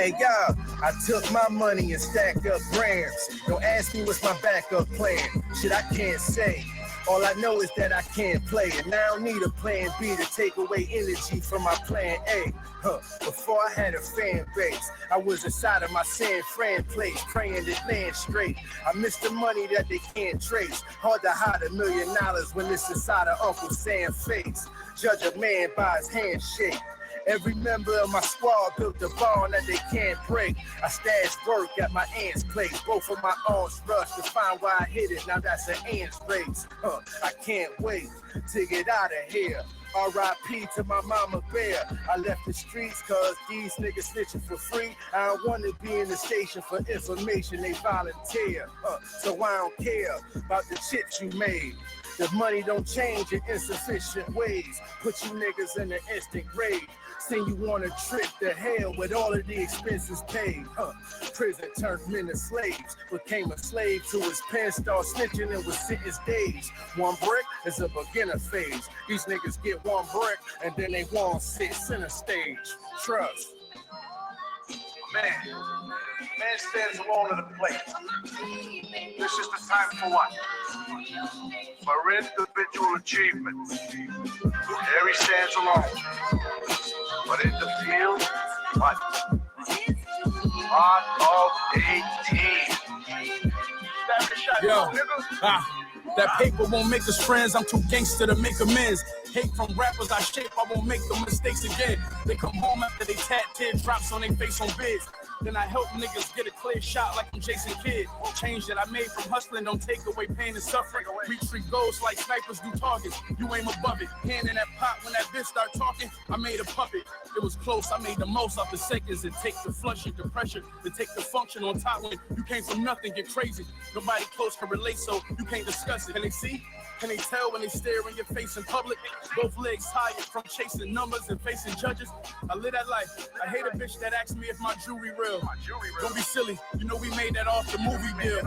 Hey, y'all, I took my money and stacked up grams. Don't ask me what's my backup plan. Shit, I can't say. All I know is that I can't play, and I don't need a plan B to take away energy from my plan A. Before I had a fan base, I was inside of my San Fran place, praying it land straight. I miss the money that they can't trace. Hard to hide $1 million when it's inside of Uncle Sam's face. Judge a man by his handshake. Every member of my squad built a bond that they can't break. I stashed work at my aunt's place. Both of my aunts rushed to find why I hit it. Now that's an ant's race. I can't wait to get out of here. R.I.P. to my mama bear. I left the streets cause these niggas snitching for free. I don't want to be in the station for information they volunteer. So I don't care about the chips you made. The money don't change in insufficient ways. Put you niggas in an instant grave. Send you on a trip to hell with all of the expenses paid. Prison turned men to slaves. Became a slave to his pen. Start snitching and was sentenced days. One brick is a beginner phase. These niggas get one brick and then they won't sit center stage. Trust. Man stands alone in the plate. This is the time for what? For individual achievement. There he stands alone. But in the field, what? Part of a team. Yo, that paper won't make us friends. I'm too gangster to make amends. Hate from rappers I shape, I won't make the mistakes again. They come home after they tat teardrops on their face on bids. Then I help niggas get a clear shot like I'm Jason Kidd. Change that I made from hustling don't take away pain and suffering. Retreat goals like snipers do targets. You aim above it. Hand in that pot when that bitch start talking. I made a puppet. It was close. I made the most of the seconds. It takes the flushing, the pressure to take the function on top when you came from nothing. Get crazy. Nobody close can relate, so you can't discuss it. Can they see? Can they tell when they stare in your face in public? Both legs tired from chasing numbers and facing judges. I live that life. I hate a bitch that asks me if my jewelry real. Don't be silly. You know we made that off the movie deal.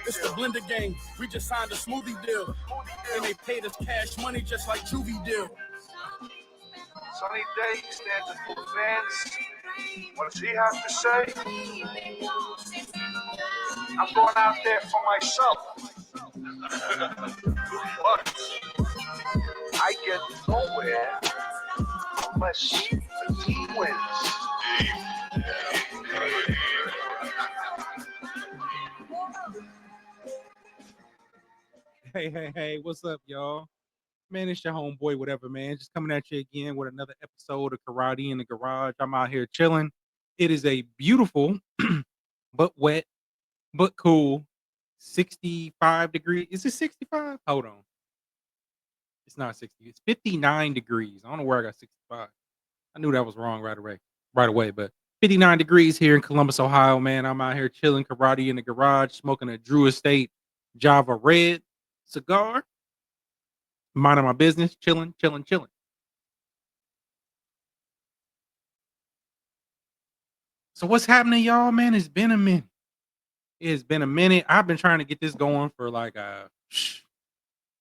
It's the blender game. We just signed a smoothie deal. And they paid us cash money just like Juvie deal. Sunny day, standing for fans. What does he have to say? I'm going out there for myself. But I get nowhere unless the team wins. Hey, what's up, y'all? Man, it's your homeboy, whatever, man. Just coming at you again with another episode of Karate in the Garage. I'm out here chilling. It is a beautiful, but wet, but cool 65 degrees. Is it 65? Hold on. It's not 60. It's 59 degrees. I don't know where I got 65. I knew that was wrong right away, but 59 degrees here in Columbus, Ohio, man. I'm out here chilling, Karate in the Garage, smoking a Drew Estate Java Red cigar. Minding my business, chilling. So what's happening, y'all, man? It's been a minute. It's been a minute. I've been trying to get this going for like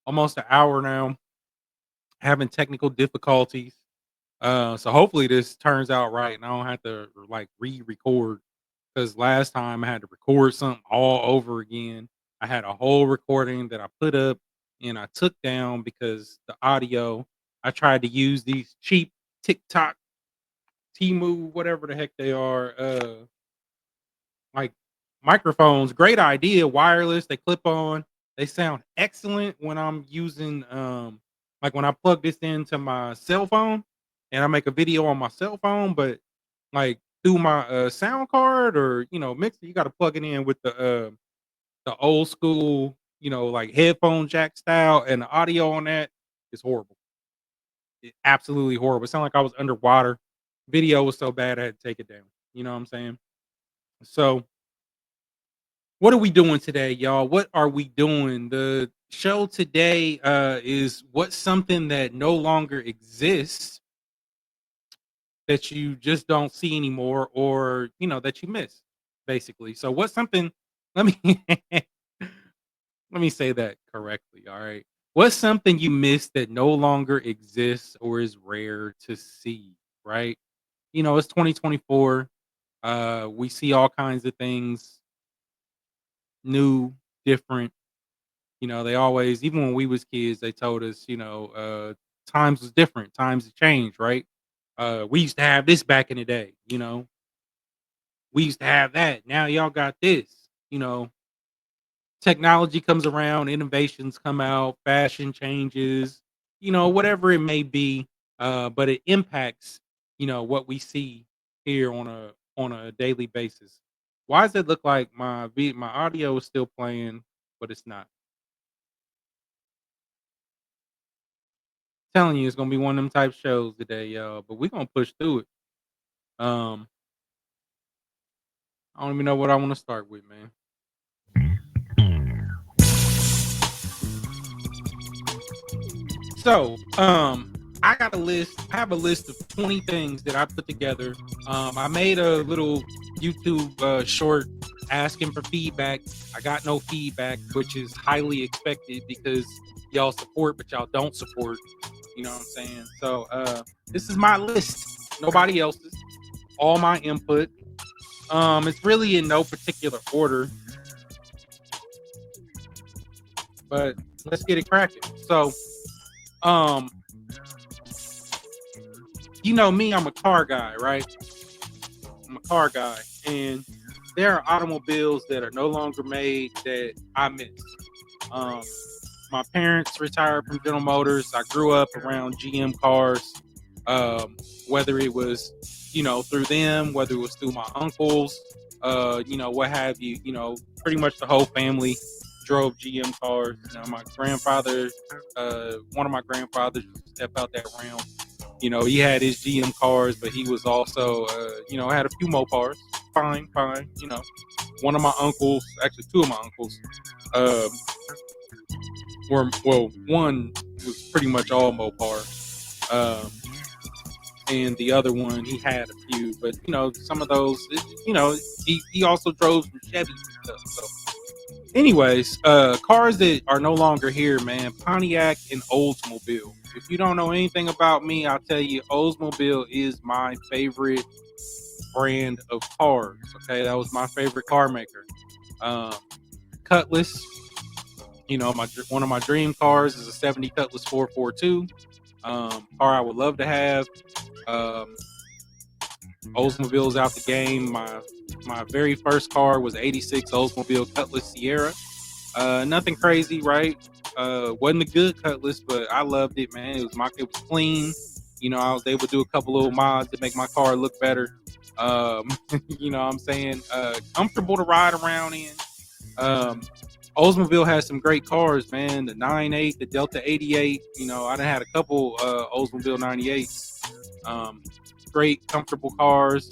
almost an hour now. Having technical difficulties. So hopefully this turns out right and I don't have to like re-record because last time I had to record something all over again. I had a whole recording that I put up and I took down because the audio, I tried to use these cheap TikTok, Temu, whatever the heck they are, like microphones. Great idea, wireless, they clip on. They sound excellent when I'm using like when I plug this into my cell phone and I make a video on my cell phone, but like through my sound card or mixer, you got to plug it in with the old school, like headphone jack style, and the audio on that is horrible. Absolutely horrible. It sounded like I was underwater. Video was so bad I had to take it down. You know what I'm saying? So what are we doing today, y'all? What are we doing? The show today is what's something that no longer exists that you just don't see anymore, or that you miss, basically. So what's something, let me let me say that correctly, all right? What's something you miss that no longer exists or is rare to see, right? It's 2024. We see all kinds of things new, different. They always, even when we was kids, they told us, times was different, times have changed, right? We used to have this back in the day, we used to have that. Now y'all got this, you know. Technology comes around, innovations come out, fashion changes, whatever it may be. But it impacts, what we see here on a daily basis. Why does it look like my audio is still playing, but it's not? Telling you it's gonna be one of them type shows today, y'all. But we're gonna push through it. Um, I don't even know what I want to start with, man. So, I got a list. I have a list of 20 things that I put together. I made a little YouTube short asking for feedback. I got no feedback, which is highly expected because y'all support, but y'all don't support. You know what I'm saying? So, this is my list. Nobody else's. All my input. It's really in no particular order, but let's get it cracking. So, um, me, I'm a car guy, right? I'm a car guy, and there are automobiles that are no longer made that I miss. Um, my parents retired from General Motors. I grew up around GM cars, whether it was, through them, whether it was through my uncles, what have you. Pretty much the whole family drove GM cars. My grandfather, one of my grandfathers, stepped out that realm. He had his GM cars, but he was also, had a few Mopars. Fine. One of my uncles, actually two of my uncles, one was pretty much all Mopar. And the other one, he had a few, but some of those, he also drove some Chevys and stuff. So, anyways, cars that are no longer here, man. Pontiac and Oldsmobile. If you don't know anything about me, I'll tell you, Oldsmobile is my favorite brand of cars. Okay, that was my favorite car maker. Cutlass. One of my dream cars is a '70 Cutlass 442. Car I would love to have. Oldsmobile's out the game. My very first car was '86 Oldsmobile Cutlass Sierra. Nothing crazy, right? Wasn't a good Cutlass, but I loved it, man. It was clean. I was able to do a couple little mods to make my car look better. You know what I'm saying? Comfortable to ride around in. Oldsmobile has some great cars, man. The 98, the Delta 88. I done had a couple Oldsmobile 98s. Great, comfortable cars.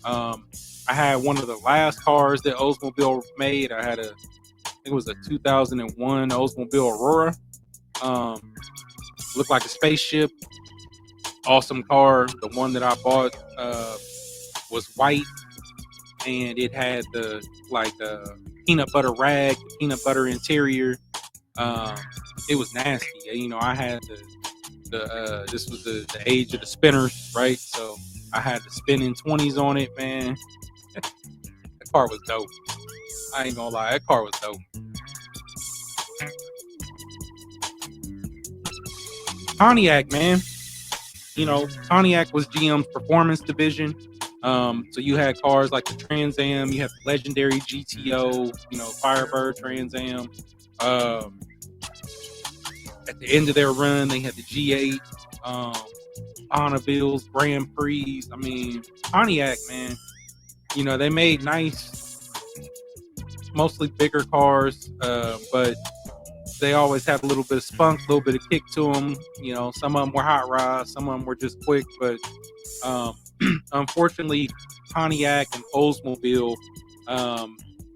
I had one of the last cars that Oldsmobile made. I think it was a 2001 Oldsmobile Aurora. Looked like a spaceship. Awesome car. The one that I bought was white, and it had the peanut butter rag, peanut butter interior. It was nasty. I had this was the age of the spinners, right? So I had the spinning 20s on it, man. That car was dope. I ain't gonna lie, that car was dope. Pontiac, man. Pontiac was GM's performance division. So you had cars like the Trans Am, you had the legendary GTO, Firebird Trans Am. At the end of their run, they had the G8, Bonnevilles, Grand Prix. I mean, Pontiac, man. They made nice, mostly bigger cars, but they always had a little bit of spunk, a little bit of kick to them. Some of them were hot rods, some of them were just quick, but unfortunately, Pontiac and Oldsmobile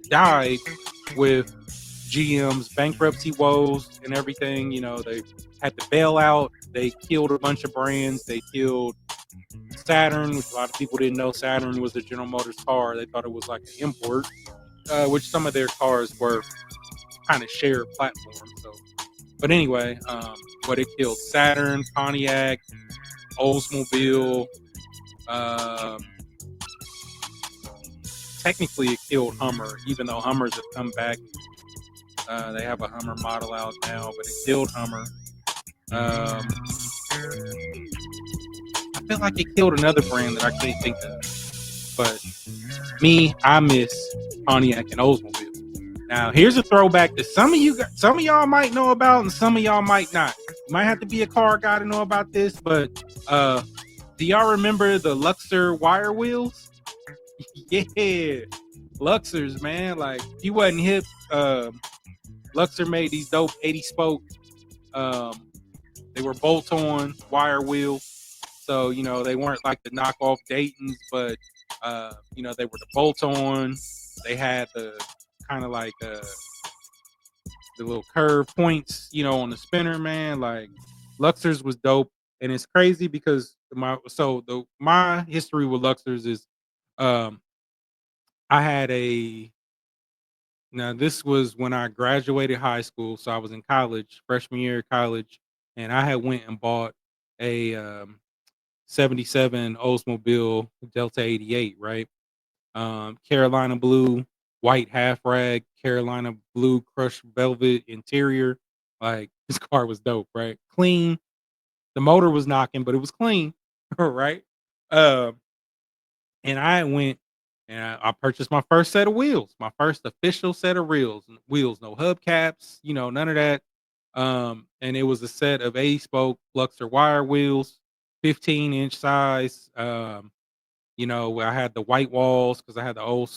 died with GM's bankruptcy woes and everything. They had to bail out. They killed a bunch of brands. They killed Saturn, which a lot of people didn't know Saturn was a General Motors car. They thought it was like an import, which some of their cars were kind of shared platform. So, but anyway, but it killed Saturn, Pontiac, Oldsmobile. technically it killed Hummer, even though Hummers have come back. They have a Hummer model out now, but it killed Hummer. I feel like it killed another brand that I can't think of. But I miss Pontiac and Oldsmobile. Now, here's a throwback that some of y'all might know about, and some of y'all might not. You might have to be a car guy to know about this, but do y'all remember the Luxor wire wheels? Yeah, Luxors, man. Like, if you wasn't hip, Luxor made these dope 80 spoke. They were bolt-on wire wheels, so they weren't like the knockoff Daytons, but they were the bolt-on. They had the kind of like the little curve points, on the spinner, man. Like, Luxors was dope, and it's crazy because my history with Luxors is, I had now this was when I graduated high school, so I was in college, freshman year of college, and I had went and bought a 77 Oldsmobile Delta 88, right? Carolina blue, white half rag, Carolina blue crushed velvet interior. Like, this car was dope, right? Clean. The motor was knocking, but it was clean, right? And I went and I purchased my first set of wheels, my first official set of wheels, no hubcaps, none of that. And it was a set of 80 spoke Luxor wire wheels, 15-inch size. I had the white walls because I had the old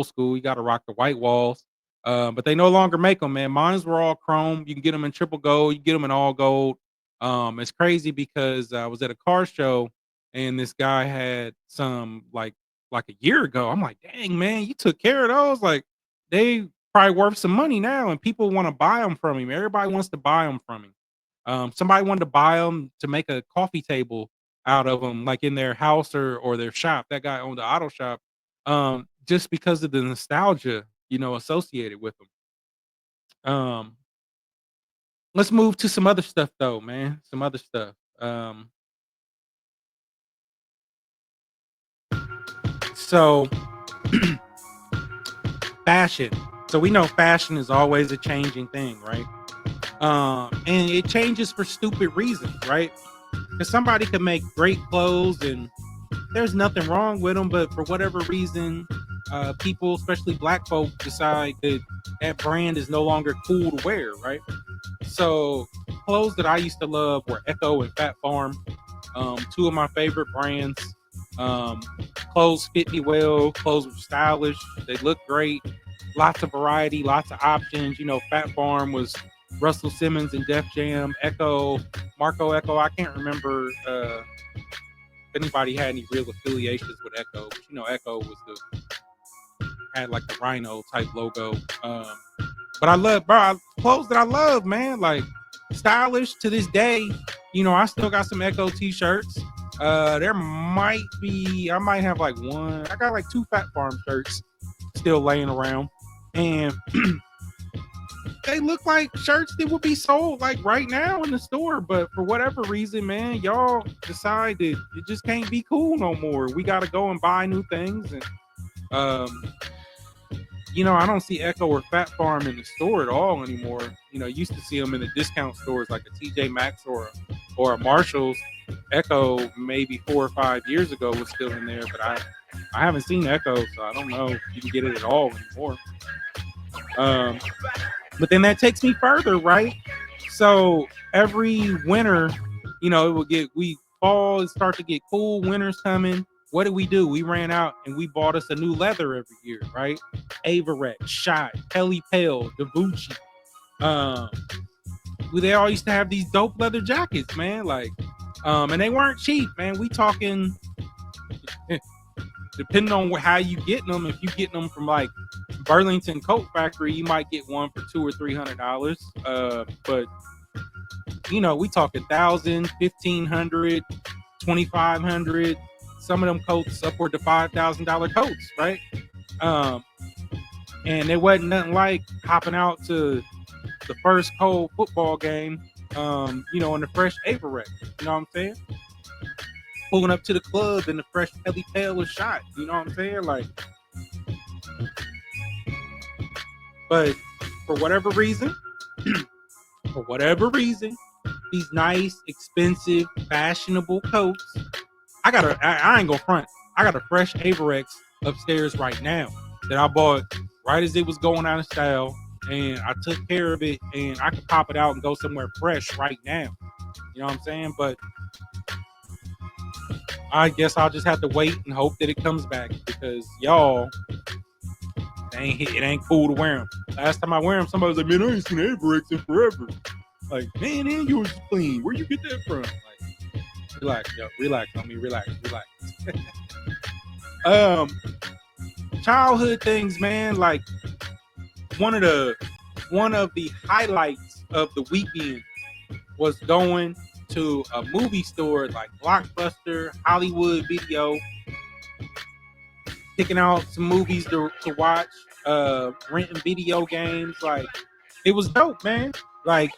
school. You got to rock the white walls. But they no longer make them, man. Mines were all chrome. You can get them in triple gold. You can get them in all gold. It's crazy because I was at a car show and this guy had some like a year ago. I'm like, dang, man, you took care of those. Like, they probably worth some money now, and people want to buy them from him. Everybody wants to buy them from him. Somebody wanted to buy them to make a coffee table out of them, like in their house or their shop. That guy owned the auto shop, just because of the nostalgia, associated with them. Let's move to some other stuff though, man. Some other stuff. So fashion. So we know fashion is always a changing thing, right? And it changes for stupid reasons, right? Because somebody could make great clothes and there's nothing wrong with them, but for whatever reason, people, especially black folk, decide that brand is no longer cool to wear, right? So clothes that I used to love were Echo and Fat Farm, two of my favorite brands. Clothes fit me well. Clothes were stylish. They looked great. Lots of variety, lots of options. Fat Farm was Russell Simmons and Def Jam. Echo, Marco Echo. I can't remember if anybody had any real affiliations with Echo, but Echo was had like the rhino type logo. But I love, clothes that I love, man. Like, stylish to this day. I still got some Echo t-shirts. I might have like one. I got like 2 Fat Farm shirts still laying around, and they look like shirts that would be sold like right now in the store. But for whatever reason, man, y'all decide that it just can't be cool no more. We got to go and buy new things, and I don't see Echo or Fat Farm in the store at all anymore. Used to see them in the discount stores like a TJ Maxx or a Marshalls. Echo maybe 4 or 5 years ago was still in there, but I haven't seen Echo, so I don't know if you can get it at all anymore. But then that takes me further, right? So every winter, fall start to get cool, winter's coming. What do? We ran out and we bought us a new leather every year, right? Avirex, Shot, Kelly Pale, Davucci. They all used to have these dope leather jackets, man. Like, and they weren't cheap, man. We talking, depending on how you get them. If you get them from like Burlington Coat Factory, you might get one for $200 or $300. But we talking $1,000, $1,500, $2,500. Some of them coats upward to $5,000 coats, right? And it wasn't nothing like hopping out to the first cold football game, in the fresh Avirex. You know what I'm saying? Pulling up to the club in the fresh Kelly Pale was Shot. You know what I'm saying? Like, But for whatever reason, these nice, expensive, fashionable coats. I ain't gonna front. I got a fresh Averex upstairs right now that I bought right as it was going out of style, and I took care of it, and I could pop it out and go somewhere fresh right now. You know what I'm saying? But I guess I'll just have to wait and hope that it comes back, because y'all, it ain't cool to wear them. Last time I wear them, somebody was like, "Man, I ain't seen Averex in forever." Like, man, and yours is clean. Where you get that from? Like, relax, yo, relax on me, relax. Childhood things, man. Like one of the highlights of the weekend was going to a movie store like Blockbuster, Hollywood Video, picking out some movies to watch, renting video games. Like, it was dope, man. Like,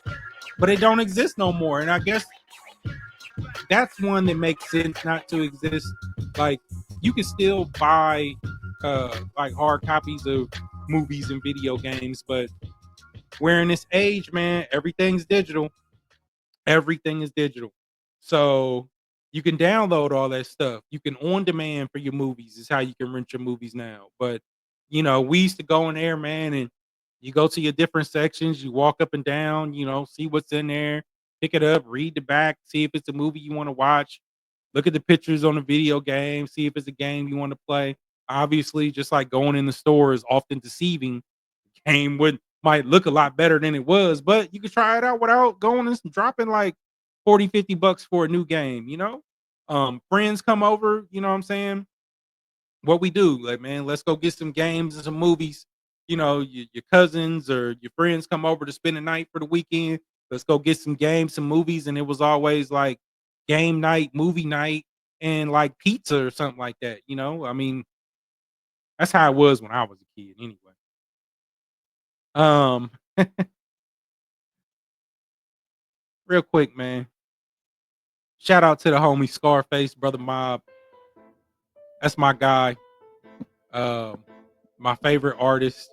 but it don't exist no more. And I guess that's one that makes sense not to exist. Like, you can still buy like hard copies of movies and video games, but we're in this age, man, everything's digital. Everything is digital. So you can download all that stuff. You can on demand for your movies is how you can rent your movies now. But you know, we used to go in there, man, and you go to your different sections, you walk up and down, you know, see what's in there, pick it up, read the back, see if it's a movie you want to watch, look at the pictures on the video game, see if it's a game you want to play. Obviously, just like going in the store is often deceiving. The game might look a lot better than it was, but you can try it out without going and dropping like 40, 50 bucks for a new game, you know? Friends come over, you know what I'm saying? What we do, like, man, let's go get some games and some movies. You know, your cousins or your friends come over to spend the night for the weekend. Let's go get some games, some movies. And it was always like game night, movie night, and like pizza or something like that. You know, I mean, that's how it was when I was a kid anyway. Um, real quick, man. Shout out to the homie Scarface, Brother Mob. That's my guy. My favorite artist.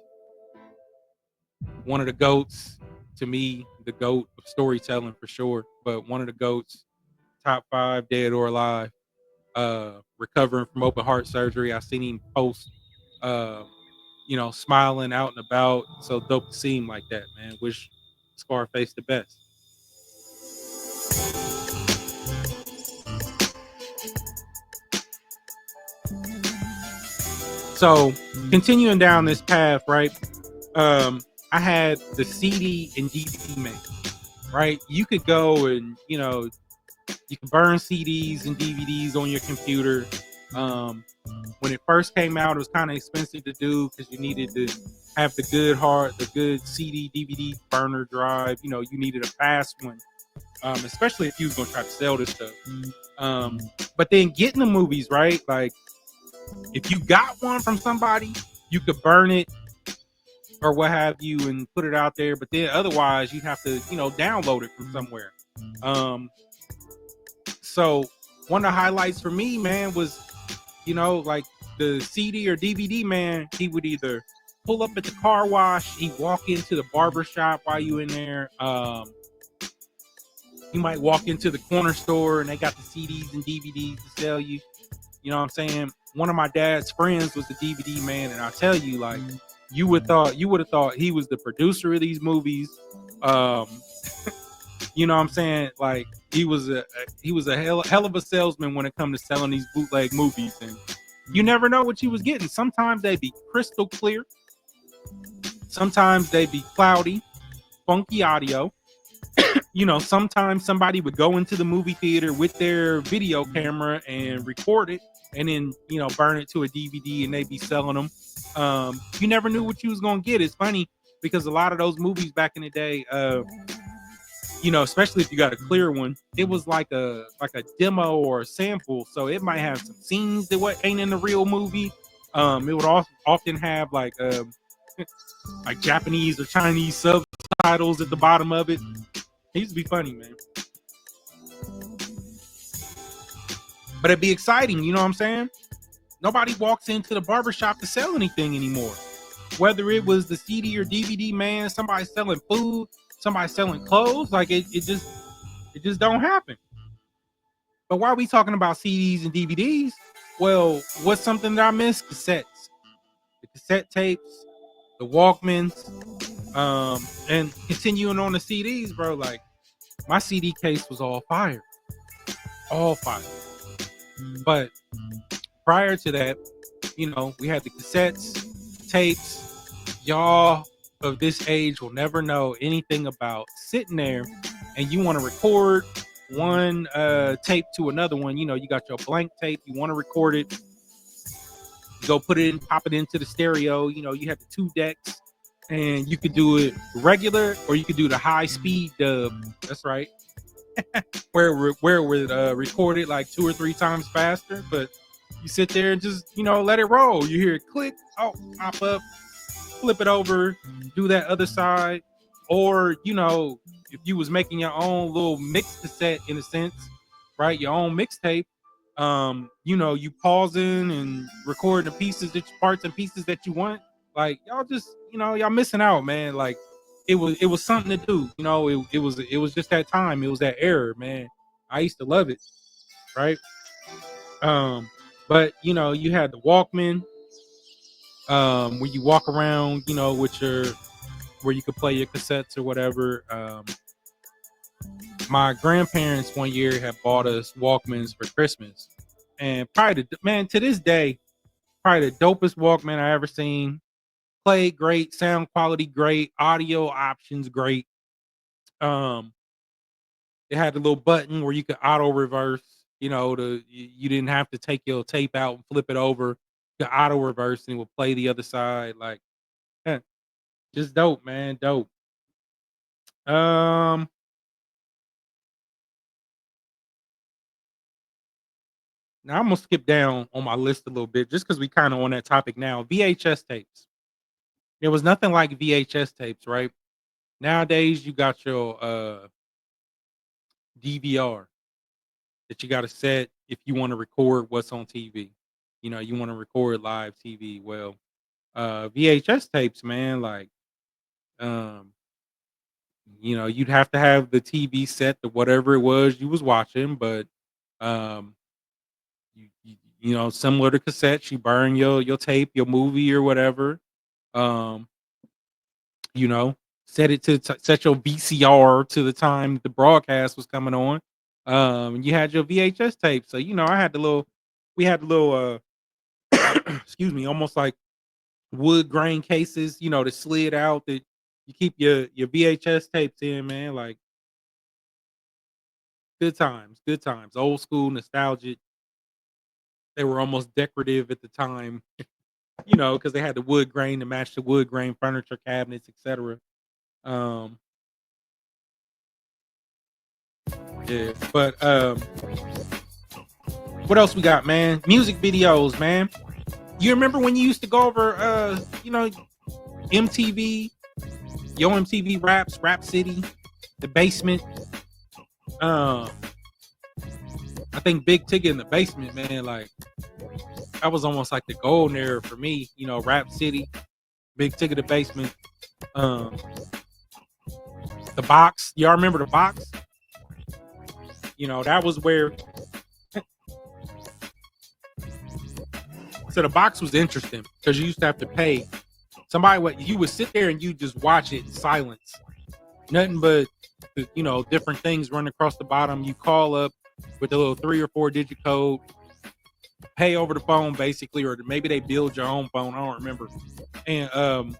One of the GOATs, to me, the GOAT of storytelling for sure. But one of the GOATs, top 5, dead or alive. Recovering from open heart surgery. I seen him post, you know, smiling out and about. So dope to see him like that, man. Wish Scarface the best. So continuing down this path, right? I had the CD and DVD man, right? You could go and, you know, you can burn CDs and DVDs on your computer. When it first came out, it was kind of expensive to do because you needed to have the good CD, DVD burner drive. You know, you needed a fast one, especially if you was going to try to sell this stuff. But then getting the movies, right? Like, if you got one from somebody, you could burn it or what have you and put it out there. But then otherwise, you'd have to, you know, download it from somewhere. So one of the highlights for me, man, was, you know, like the CD or DVD man, he would either pull up at the car wash, he'd walk into the barber shop while you in there. You might walk into the corner store and they got the CDs and DVDs to sell you. You know what I'm saying? One of my dad's friends was the DVD man, and I tell you, like, you would have thought he was the producer of these movies. You know what I'm saying? Like, he was a hell of a salesman when it comes to selling these bootleg movies, and you never know what you was getting. Sometimes they'd be crystal clear. Sometimes they'd be cloudy, funky audio. You know, sometimes somebody would go into the movie theater with their video camera and record it and then, you know, burn it to a DVD and they'd be selling them. You never knew what you was going to get. It's funny because a lot of those movies back in the day, you know, especially if you got a clear one, it was like a demo or a sample. So it might have some scenes that ain't in the real movie. It would often have like Japanese or Chinese subtitles at the bottom of it. It used to be funny, man. But it'd be exciting, you know what I'm saying? Nobody walks into the barbershop to sell anything anymore. whether it was the CD or DVD, man, somebody selling food, somebody selling clothes, like it just don't happen. But why are we talking about CDs and DVDs? Well, what's something that I missed? Cassettes, the cassette tapes, the Walkmans, and continuing on the CDs, bro. Like my CD case was all fire. But prior to that, you know, we had the cassettes, tapes. Y'all of this age will never know anything about sitting there and you want to record one tape to another one. You know, you got your blank tape, you want to record it, you go put it in, pop it into the stereo. You know, you have the 2 decks, and you could do it regular or you could do the high speed dub. That's right. where it would record it like 2 or 3 times faster, but you sit there and just, you know, let it roll. You hear it click, oh, pop up, flip it over, do that other side. Or, you know, if you was making your own little mix cassette in a sense, right, your own mixtape, you know, you pausing and recording the pieces, that parts and pieces that you want. Like, y'all just, you know, y'all missing out, man. Like it was something to do, you know. It was just that time, it was that era, man. I used to love it, right? But you know, you had the Walkman, where you walk around, you know, with your, where you could play your cassettes or whatever. My grandparents one year had bought us Walkmans for Christmas, and probably to this day, probably the dopest Walkman I ever seen. Played great, sound quality great, audio options great. It had a little button where you could auto reverse. You know, you didn't have to take your tape out and flip it over. You could auto reverse and it would play the other side. Like, just dope, man, dope. Now I'm gonna skip down on my list a little bit just because we kind of on that topic now. VHS tapes. There was nothing like VHS tapes, right? Nowadays you got your DVR that you got to set if you want to record what's on TV. You know, you want to record live TV. Well, VHS tapes, man, like, you know, you'd have to have the TV set to whatever it was you was watching, but you know, similar to cassettes, you burn your tape, your movie or whatever. You know, set it to set your VCR to the time the broadcast was coming on. And you had your VHS tape. So, you know, we had the little excuse me, almost like wood grain cases, you know, that slid out that you keep your VHS tapes in, man. Like, good times, old school, nostalgic. They were almost decorative at the time, you know, because they had the wood grain to match the wood grain furniture, cabinets, etc. Yeah, but what else we got, man? Music videos, man. You remember when you used to go over, you know, MTV, Yo MTV Raps, Rap City, The Basement. I think Big Ticket in The Basement, man. Like, that was almost like the golden era for me. You know, Rap City, Big Ticket, The Basement. The Box. Y'all remember The Box? You know, that was where. So The Box was interesting because you used to have to pay. You would sit there and you just watch it in silence. Nothing but, you know, different things running across the bottom. You call up with a little 3 or 4 digit code, pay over the phone basically, or maybe they build your own phone. I don't remember. And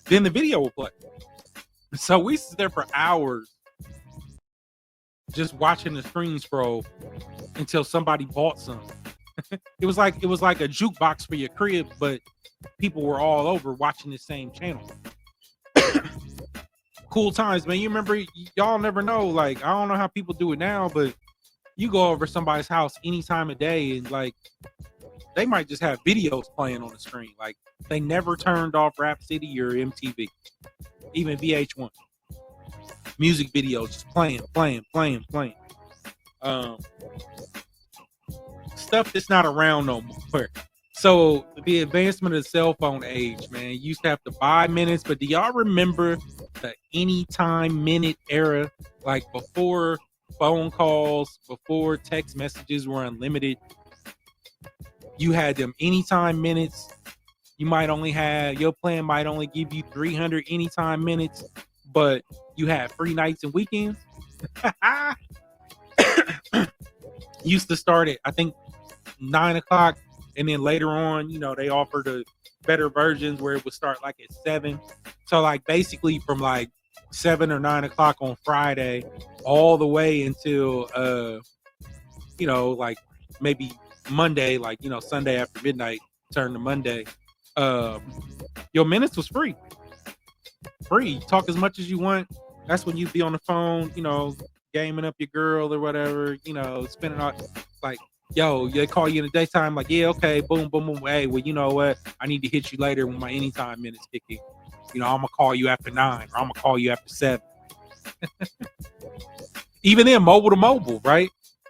then the video will play. So we sit there for hours just watching the screen scroll until somebody bought some. It was like a jukebox for your crib, but people were all over watching the same channel. Cool times, man. You remember, y'all never know. Like, I don't know how people do it now, but you go over somebody's house any time of day and like they might just have videos playing on the screen. Like, they never turned off Rap City or MTV, even VH1. Music videos just playing. Stuff that's not around no more. So the advancement of the cell phone age, man, you used to have to buy minutes, but do y'all remember the anytime minute era? Like before phone calls, before text messages were unlimited, you had them anytime minutes. You might only have, your plan might only give you 300 anytime minutes, but you had free nights and weekends. Used to start at, I think, 9 o'clock. And then later on, you know, they offered a better versions where it would start like at 7. So like basically from like 7 or 9 o'clock on Friday all the way until you know, like maybe Monday, like, you know, Sunday after midnight turn to Monday. Your minutes was free. Free. Talk as much as you want. That's when you'd be on the phone, you know, gaming up your girl or whatever, you know, spending all like, yo, they call you in the daytime, like, yeah, okay, boom, boom, boom. Hey, well, you know what? I need to hit you later when my anytime minutes kick in. You know, I'm gonna call you after 9, or I'm gonna call you after 7. Even then, mobile to mobile, right?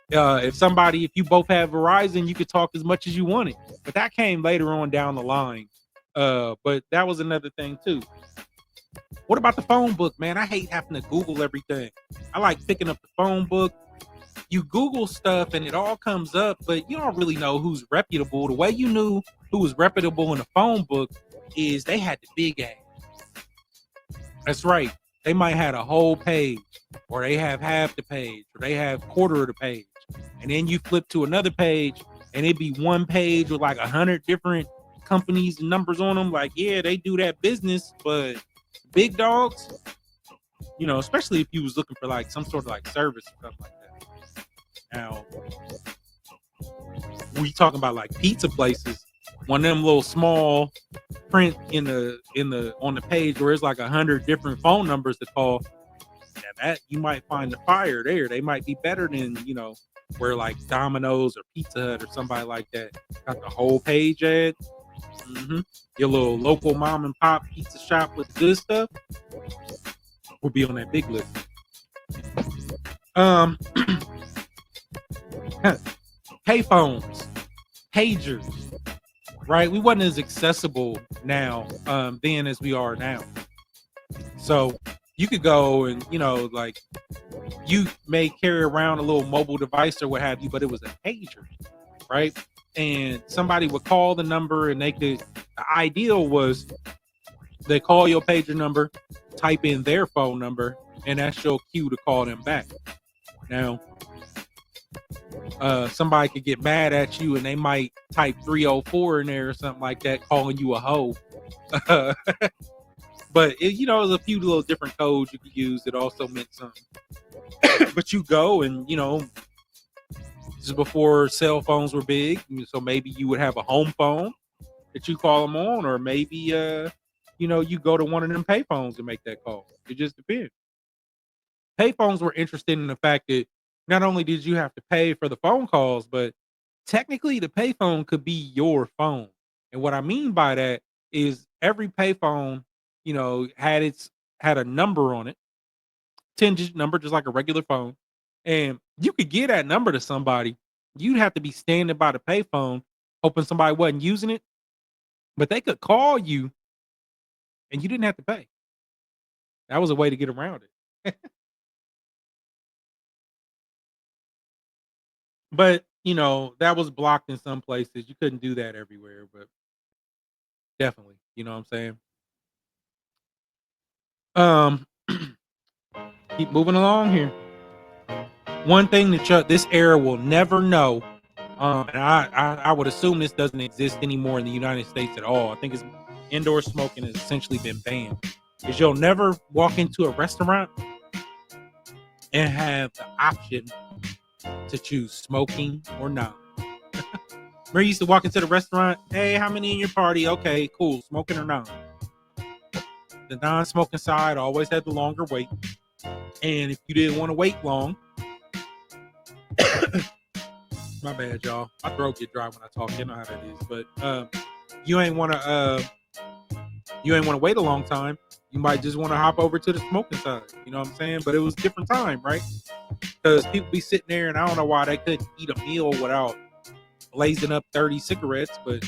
If you both have Verizon, you could talk as much as you wanted. But that came later on down the line. But that was another thing too. What about the phone book, man? I hate having to Google everything. I like picking up the phone book. You Google stuff and it all comes up, but you don't really know who's reputable. The way you knew who was reputable in the phone book is they had the big A. That's right. They might have a whole page, or they have half the page, or they have quarter of the page. And then you flip to another page and it'd be one page with like 100 different companies and numbers on them. Like, yeah, they do that business, but big dogs, you know, especially if you was looking for like some sort of like service or something like that. Now, we talking about like pizza places, one of them little small print on the page where it's like 100 different phone numbers to call. Yeah, that you might find the fire there. They might be better than, you know, where like Domino's or Pizza Hut or somebody like that got the whole page ad. Your little local mom and pop pizza shop with good stuff will be on that big list. Payphones, pagers, right? We wasn't as accessible now then as we are now. So you could go and, you know, like you may carry around a little mobile device or what have you, but it was a pager, right? And somebody would call the number and the ideal was they call your pager number, type in their phone number, and that's your cue to call them back. Now, somebody could get mad at you and they might type 304 in there or something like that, calling you a hoe. But you know, there's a few little different codes you could use that also meant something. But you go and, you know, this is before cell phones were big, so maybe you would have a home phone that you call them on, or maybe you know, you go to one of them pay phones and make that call. It just depends. Payphones were interested in the fact that not only did you have to pay for the phone calls, but technically the payphone could be your phone. And what I mean by that is every payphone, you know, had a number on it, 10-digit number, just like a regular phone. And you could get that number to somebody. You'd have to be standing by the payphone, hoping somebody wasn't using it. But they could call you and you didn't have to pay. That was a way to get around it. But, you know, that was blocked in some places. You couldn't do that everywhere, but definitely, you know what I'm saying? Keep moving along here. One thing that this era will never know, and I would assume this doesn't exist anymore in the United States at all. I think it's indoor smoking has essentially been banned. Is you'll never walk into a restaurant and have the option to choose smoking or not. Remember, you used to walk into the restaurant, hey, how many in your party? Okay, cool, smoking or not. The non-smoking side always had the longer wait. And if you didn't want to wait long, my bad, y'all. My throat get dry when I talk. You know how that is. But you ain't want to wait a long time. You might just want to hop over to the smoking side. You know what I'm saying? But it was a different time, right? Because people be sitting there, and I don't know why they couldn't eat a meal without blazing up 30 cigarettes. But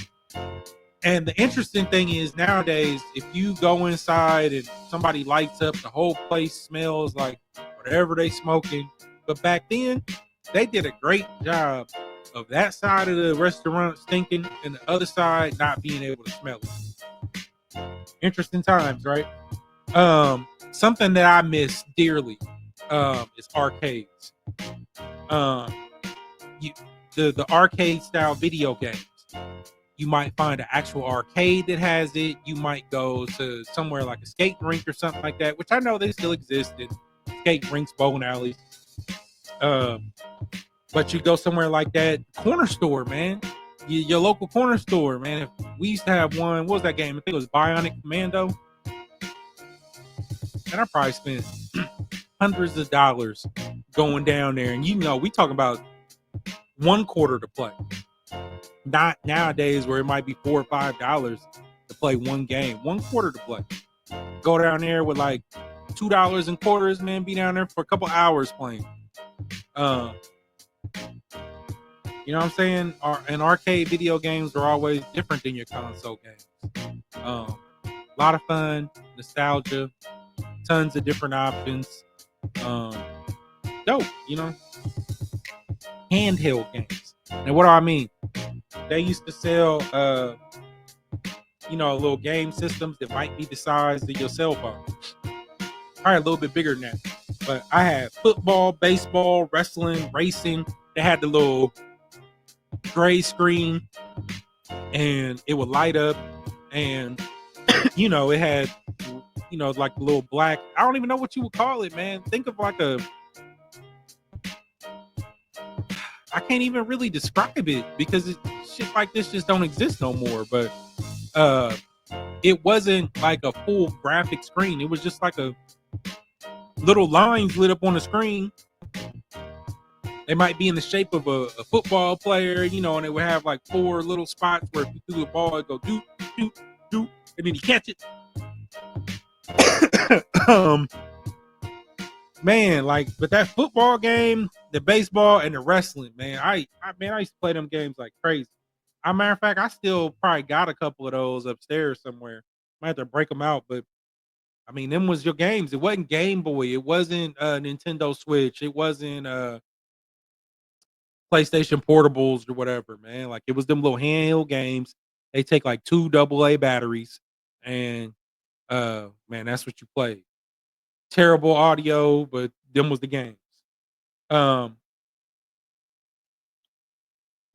And the interesting thing is nowadays, if you go inside and somebody lights up, the whole place smells like whatever they smoking. But back then, they did a great job of that side of the restaurant stinking and the other side not being able to smell it. Interesting times, right? Something that I miss dearly is arcades. The arcade style video games. You might find an actual arcade that has it. You might go to somewhere like a skate rink or something like that, which I know they still exist in skate rinks, bowling alleys. But you go somewhere like that, corner store, man. Your local corner store, man. If we used to have one, what was that game? I think it was Bionic Commando. And I probably spent hundreds of dollars going down there. And we talking about $1 to play. Not nowadays where it might be $4 or $5 to play one game. $1 to play. Go down there with like $2 in quarters, man. Be down there for a couple hours playing. You know what I'm saying? And arcade video games are always different than your console games. A lot of fun, nostalgia, tons of different options. Dope, handheld games. And what do I mean? They used to sell, little game systems that might be the size of your cell phone. Probably a little bit bigger than that. But I had football, baseball, wrestling, racing. They had the little gray screen, and it would light up. And, it had, like the little black. I don't even know what you would call it, man. Think of like I can't even really describe it because shit like this just don't exist no more. But it wasn't like a full graphic screen. It was just like a little lines lit up on the screen. They might be in the shape of a football player, and it would have like 4 little spots where if you threw the ball, it'd go doot, doot, doot, and then you catch it. Man, but that football game, the baseball, and the wrestling, man, I used to play them games like crazy. As a matter of fact, I still probably got a couple of those upstairs somewhere. Might have to break them out, but I mean, them was your games. It wasn't Game Boy. It wasn't Nintendo Switch. It wasn't PlayStation Portables or whatever, man. Like, it was them little handheld games. They take like 2 AA batteries, and man, that's what you played. Terrible audio, but them was the games. The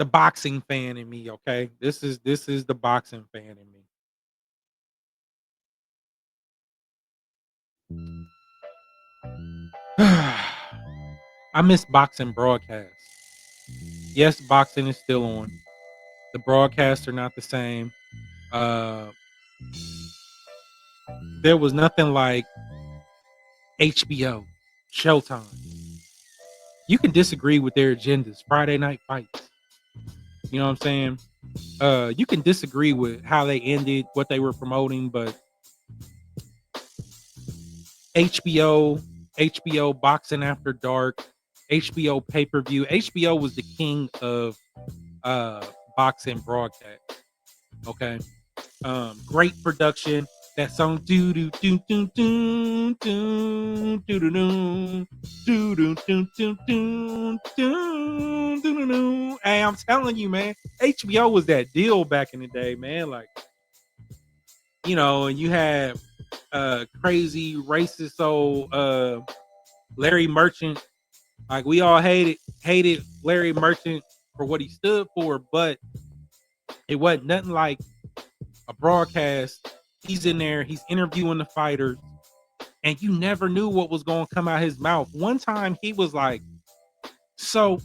boxing fan in me, okay? This is the boxing fan in me. I miss boxing broadcasts. Yes, boxing is still on. The broadcasts are not the same. There was nothing like HBO, Showtime. You can disagree with their agendas. Friday Night Fights. You know what I'm saying? You can disagree with how they ended, what they were promoting, but HBO Boxing After Dark, HBO pay-per-view. HBO was the king of boxing broadcast. Okay. Great production. That song do do do do do do do do do do do do do do do do. Hey, I'm telling you, man, HBO was that deal back in the day, man. Like, and you had crazy racist old Larry Merchant. Like, we all hated Larry Merchant for what he stood for, but it wasn't nothing like a broadcast. He's in there, he's interviewing the fighters, and you never knew what was going to come out his mouth. One time he was like, so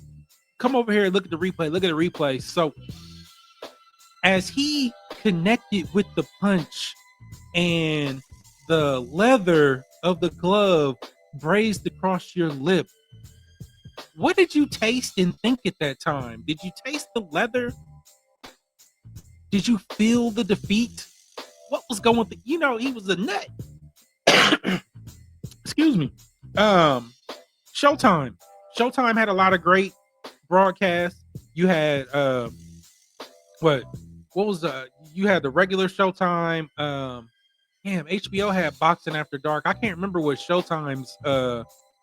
come over here and look at the replay. So as he connected with the punch and the leather of the glove grazed across your lip, what did you taste and think at that time? Did you taste the leather? Did you feel the defeat? What was going through? He was a nut. Excuse me. Showtime had a lot of great broadcasts. You had what was you had the regular Showtime. Damn, HBO had Boxing After Dark. I can't remember what Showtime's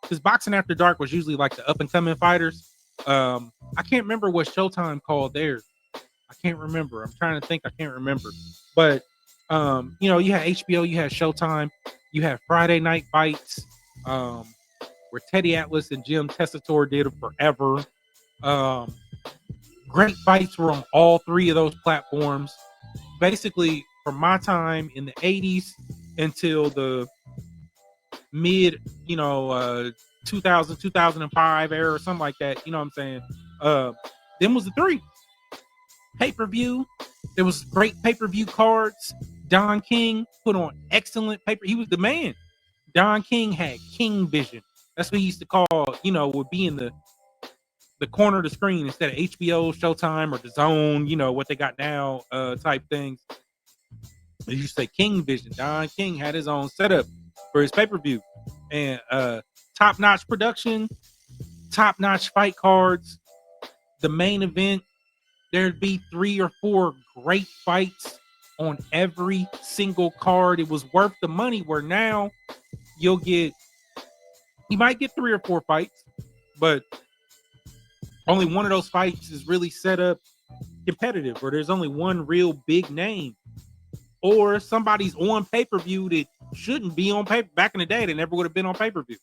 because Boxing After Dark was usually like the up and coming fighters. I can't remember what Showtime called theirs. I can't remember. I'm trying to think. I can't remember. But you know, you had HBO, you had Showtime, you had Friday Night Fights, where Teddy Atlas and Jim Tessitore did it forever. Um, Great fights were on all three of those platforms. Basically, from my time in the 80s until the mid, 2000, 2005 era or something like that. You know what I'm saying? Them was the three. Pay-per-view. There was great pay-per-view cards. Don King put on excellent paper. He was the man. Don King had King vision. That's what he used to call, would be in the corner of the screen instead of HBO, Showtime, or the Zone, what they got now, type things. They used to say King Vision. Don King had his own setup for his pay-per-view. And top-notch production, top-notch fight cards. The main event, there'd be 3 or 4 great fights on every single card. It was worth the money, where now you might get 3 or 4 fights, but only one of those fights is really set up competitive, or there's only one real big name, or somebody's on pay-per-view that shouldn't be on paper. Back in the day, they never would have been on pay-per-view.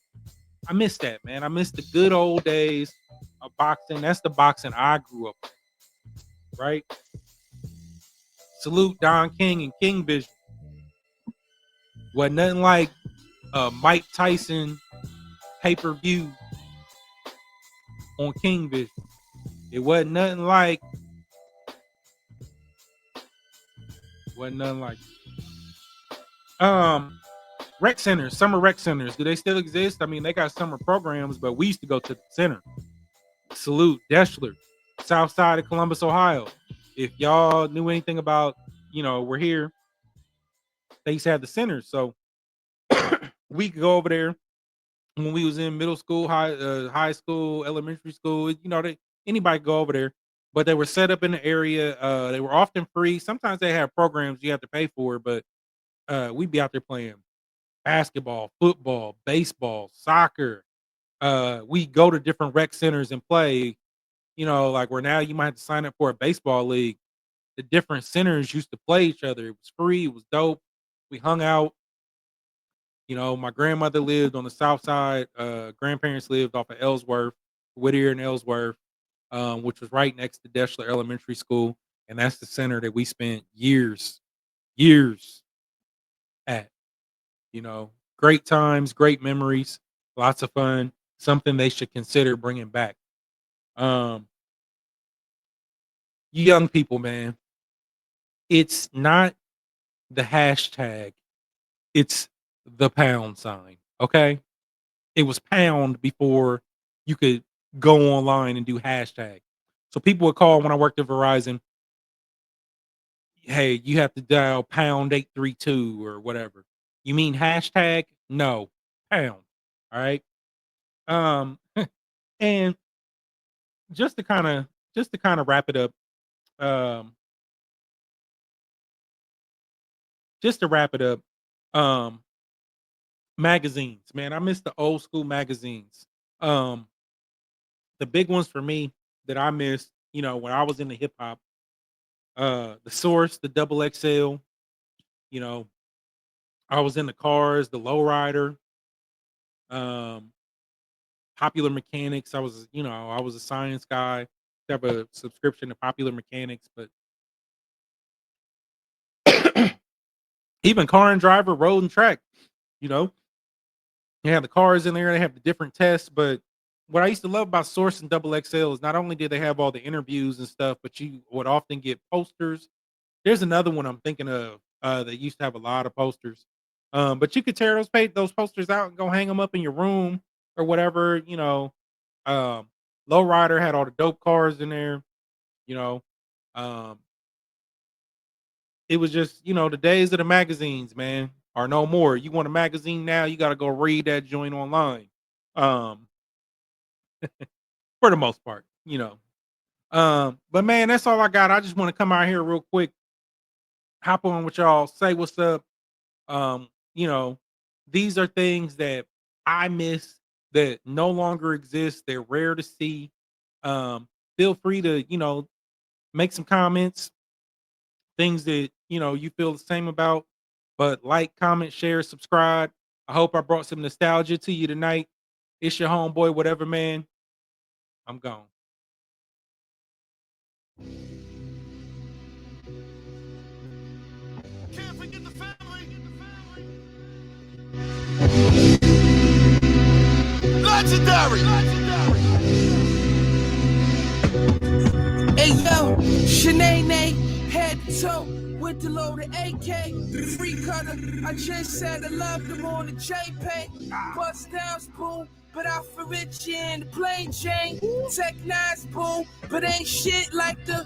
I miss that, man. I miss the good old days of boxing. That's the boxing I grew up with, right? Salute Don King and King Vision. Wasn't nothing like Mike Tyson pay-per-view on King Vision. It wasn't nothing like rec centers, summer rec centers. Do they still exist? I mean, they got summer programs, but we used to go to the center. Salute Deschler, south side of Columbus, Ohio. If y'all knew anything about, we're here, they used to have the centers. So we could go over there when we was in middle school, high school, elementary school. Anybody could go over there, but they were set up in the area. They were often free. Sometimes they have programs you have to pay for, but we'd be out there playing basketball, football, baseball, soccer. We go to different rec centers and play. Like where now you might have to sign up for a baseball league. The different centers used to play each other. It was free. It was dope. We hung out. My grandmother lived on the south side. Grandparents lived off of Ellsworth, Whittier and Ellsworth, which was right next to Deschler Elementary School. And that's the center that we spent years at. Great times, great memories, lots of fun. Something they should consider bringing back. You young people, man, it's not the hashtag, it's the pound sign. Okay, it was pound before you could go online and do hashtag. So people would call when I worked at Verizon. Hey, you have to dial pound 832 or whatever. You mean hashtag? No, pound. All right. And just to kind of wrap it up, um, just to wrap it up, um, magazines, man. I miss the old school magazines. Um, the big ones for me that I missed, when I was in the hip hop, the Source, the Double XL, you know, I was in the Cars, the Lowrider, um, Popular Mechanics. I was a science guy. Have a subscription to Popular Mechanics, but even Car and Driver, Road and Track, you know, they have the cars in there. They have the different tests. But what I used to love about Source and Double XL is not only did they have all the interviews and stuff, but you would often get posters. There's another one I'm thinking of that used to have a lot of posters. But you could tear those posters out and go hang them up in your room or whatever. Um, Lowrider had all the dope cars in there. You know, um, it was just the days of the magazines, man, are no more. You want a magazine now, you got to go read that joint online. Um, for the most part. But man, that's all I got. I just want to come out here real quick hop on with y'all, say what's up. You know, these are things that I miss that no longer exist. They're rare to see. Feel free to, make some comments, things that, you feel the same about. But like, comment, share, subscribe. I hope I brought some nostalgia to you tonight. It's your homeboy, whatever, man. I'm gone. Can't forget the family. Legendary. Hey yo, Shanae, head to toe with the loaded AK, free cutter. I just said I loved them on the JPEG. Bust down spoon, but I for rich in the plain Jane. Tech 9 spoon, but ain't shit like the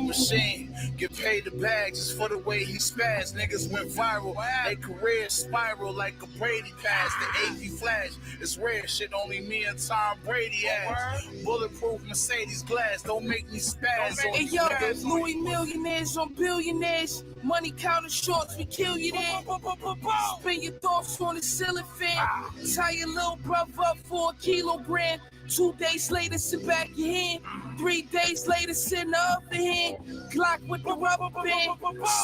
machine. Get paid the bags just for the way he spaz. Niggas went viral. They career spiral like a Brady pass. The AP flash. It's rare shit only me and Tom Brady has. Bulletproof Mercedes glass. Don't make me spaz. Hey yo, Louis millionaires on billionaires. Money counter shorts, we kill you there. Spin your thoughts on the ceiling fan. Tie your little brother up for a kilogram. 2 days later, sit back your hand. 3 days later, sit in the other hand. Glock with the rubber band.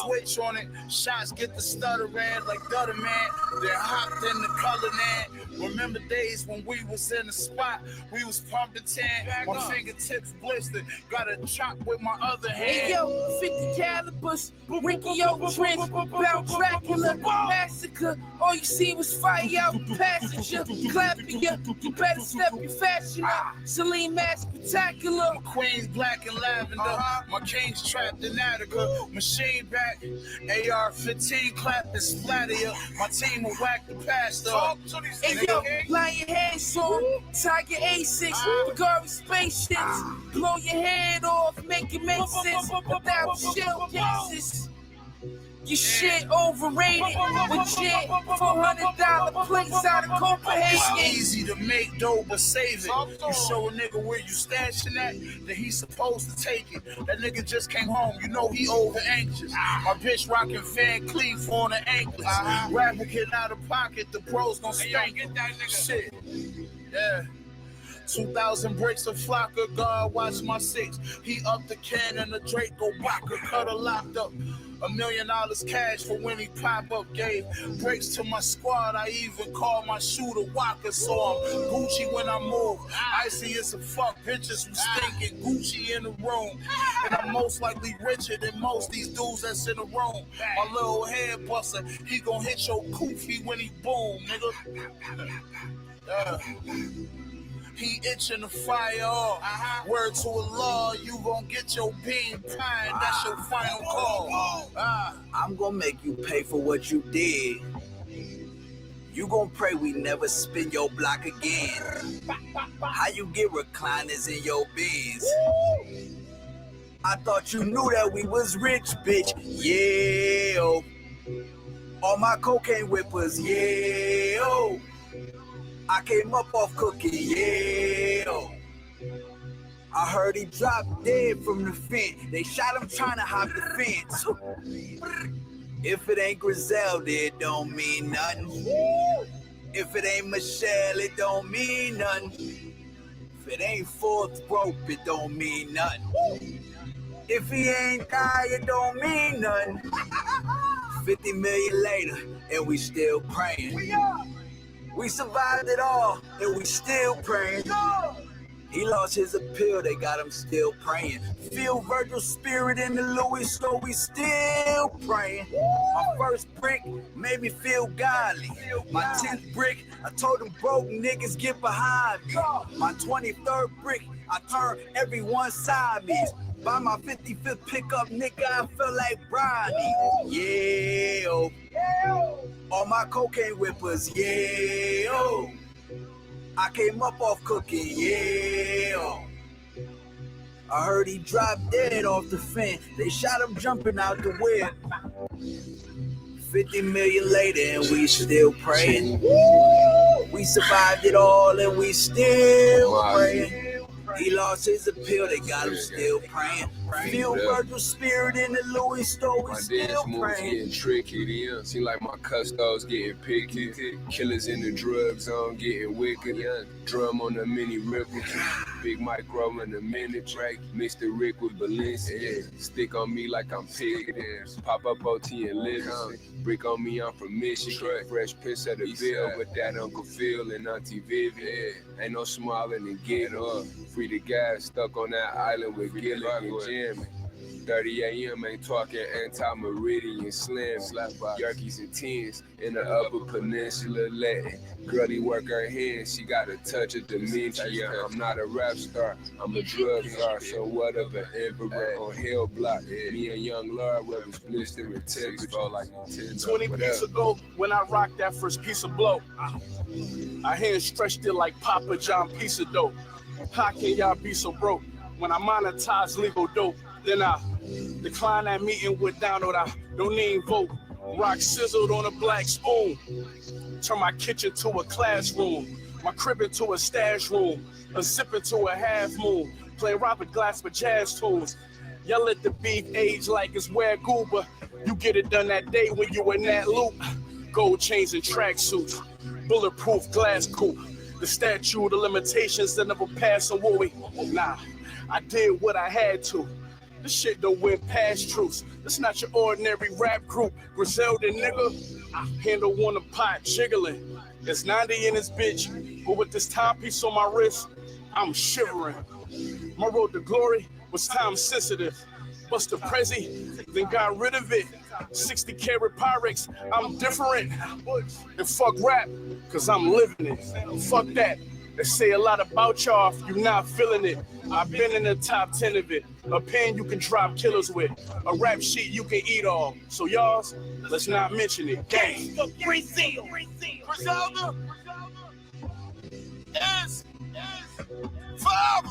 Switch on it. Shots get the stutter ran like Dutter Man. Then hopped in the color man. Remember days when we was in the spot. We was pumping 10. My fingertips blistered. Got a chop with my other hand. Hey yo, 50 calibers. Ricky O. Trench. Bound Dracula. Massacre. All you see was fire out the passenger. Clapping you. You better step your fashion up. Celine Mask Spectacular. My queen's black and lavender. My king's trapped in Attica. Machine back. AR-15 clap and splatter ya. My team will whack the pastor. Hey yo, line your hands on. Tiger A6. Bulgari spaceships. Blow your head off. Make it make sense. Without shell cases. Your shit overrated. Legit. $400 plates out of Copenhagen. It's easy to make dough, but save it. You show a nigga where you stashing at, then he's supposed to take it. That nigga just came home, you know he over anxious. My bitch rocking Van Cleef on the anklets. Rapper get out of pocket, the bros gon' spank it. Shit. Yeah. 2,000 bricks of Flocka, God watch my 6. He up the can and the Draco Baka, cutter locked up. $1 million cash for when he pop up. Gave breaks to my squad. I even called my shooter Walker. So I'm Gucci when I move. Icy as a fuck. Bitches who stinking Gucci in the room. And I'm most likely richer than most these dudes that's in the room. My little head buster, he gon' hit your koofy when he boom, nigga. He itching the fire off. Word to Allah, you gon' get your bean pine. That's your final call. I'm gonna make you pay for what you did. You gon' pray we never spin your block again. How you get recliners in your Benz? I thought you knew that we was rich, bitch. Yeah. Oh. All my cocaine whippers, yeah. Oh. I came up off cookie, yeah. I heard he dropped dead from the fence. They shot him trying to hop the fence. If it ain't Griselda, it don't mean nothing. If it ain't Michelle, it don't mean nothing. If it ain't Fourth Rope, it don't mean nothing. If he ain't die, it don't mean nothing. 50 million later, and we still praying. We survived it all, and we still praying. He lost his appeal, they got him still praying. Feel Virgil's spirit in the Louis, so we still praying. My first brick made me feel godly. My 10th brick, I told them broke niggas get behind me. My 23rd brick, I turned everyone sideways. By my 55th pickup, nigga, I felt like Bronny. Yeah, oh. All my cocaine whippers, yeah, oh. I came up off cooking, yeah, oh. I heard he dropped dead off the fence. They shot him jumping out the whip. 50 million later and we still praying. We survived it all and we still praying. He lost his appeal, they got him still praying. Feel Virgil's spirit in the Louis store, we still praying. Getting tricky, then. Seem like my custos getting picky. Killers in the drug zone getting wicked. Drum on the mini ripple. Big micro in the minute track. Mix the Rick with Valencia. Stick on me like I'm pig. Pop up OT and Livingston. Brick on me, I'm from Michigan. Fresh piss at the bill with that Uncle Phil and Auntie Vivian. Ain't no smiling and getting up. Free the guys stuck on that island with Gilligan and Jimmy. 30 a.m. ain't talking anti-meridian slim. Yerkes and tens in the upper peninsula letting girlie work her hands. She got a touch of dementia. I'm not a rap star, I'm a drug czar. So what of an emperor on Hell Block? Me and Young Laura was blistering temperature like Nintendo. 20 weeks ago, when I rocked that first piece of blow, I hand stretched it like Papa John piece of dope. How can y'all be so broke? When I monetize legal dope, then I decline that meeting with Donald. I don't even vote. Rock sizzled on a black spoon. Turn my kitchen to a classroom. My crib into a stash room. A zip into a half moon. Play Robert Glasper jazz tunes. Y'all let the beef age like it's where goober. You get it done that day when you in that loop. Gold chains and tracksuits. Bulletproof glass coupe. The statute of limitations that never pass a worry. Nah, I did what I had to. This shit don't win past truths. This not your ordinary rap group. Griselda nigga, I handle one a pot jiggling. There's 90 in this bitch, but with this timepiece on my wrist, I'm shivering. My road to glory was time sensitive. Bust the Prezi, then got rid of it. 60 karat Pyrex, I'm different. And fuck rap, cause I'm living it. Fuck that. They say a lot about y'all if you not feeling it. I've been in the top 10 of it. A pen you can drop killers with. A rap sheet you can eat all. So y'all, let's not mention it. Gang. Brazil. Griselda is forever.